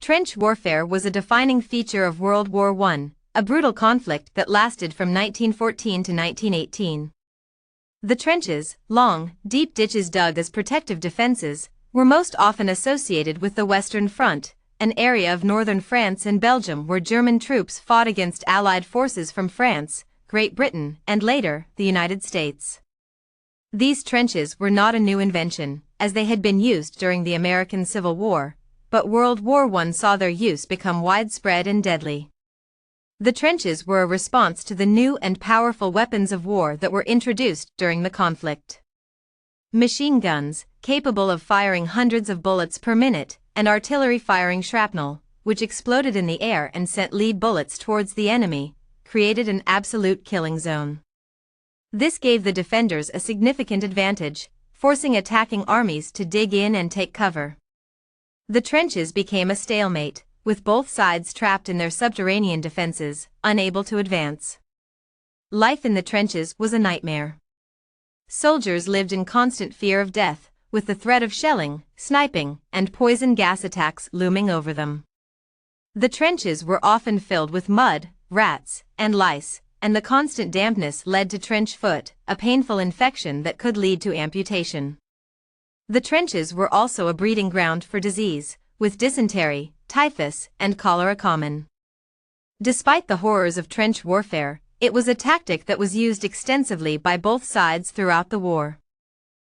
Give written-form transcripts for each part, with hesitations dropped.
Trench warfare was a defining feature of World War I, a brutal conflict that lasted from 1914 to 1918. The trenches, long, deep ditches dug as protective defenses, were most often associated with the Western Front, an area of northern France and Belgium where German troops fought against Allied forces from France, Great Britain, and later, the United States. These trenches were not a new invention, as they had been used during the American Civil War, but World War I saw their use become widespread and deadly. The trenches were a response to the new and powerful weapons of war that were introduced during the conflict. Machine guns, capable of firing hundreds of bullets per minute, and artillery firing shrapnel, which exploded in the air and sent lead bullets towards the enemy, created an absolute killing zone. This gave the defenders a significant advantage, forcing attacking armies to dig in and take cover. The trenches became a stalemate, with both sides trapped in their subterranean defenses, unable to advance. Life in the trenches was a nightmare. Soldiers lived in constant fear of death, with the threat of shelling, sniping, and poison gas attacks looming over them. The trenches were often filled with mud, rats, and lice, and the constant dampness led to trench foot, a painful infection that could lead to amputation. The trenches were also a breeding ground for disease, with dysentery, typhus, and cholera common. Despite the horrors of trench warfare, it was a tactic that was used extensively by both sides throughout the war.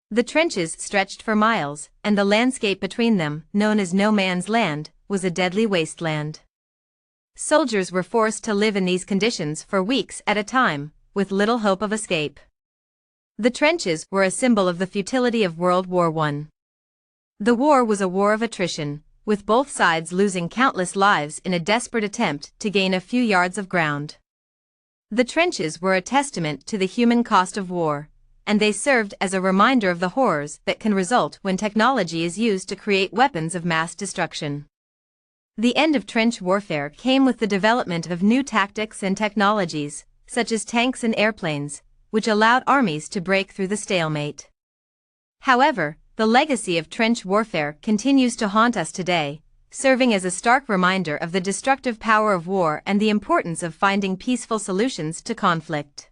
The trenches stretched for miles, and the landscape between them, known as no man's land, was a deadly wasteland. Soldiers were forced to live in these conditions for weeks at a time, with little hope of escape. The trenches were a symbol of the futility of World War I. The war was a war of attrition, with both sides losing countless lives in a desperate attempt to gain a few yards of ground. The trenches were a testament to the human cost of war, and they served as a reminder of the horrors that can result when technology is used to create weapons of mass destruction. The end of trench warfare came with the development of new tactics and technologies, such as tanks and airplanes, which allowed armies to break through the stalemate. However, the legacy of trench warfare continues to haunt us today, serving as a stark reminder of the destructive power of war and the importance of finding peaceful solutions to conflict.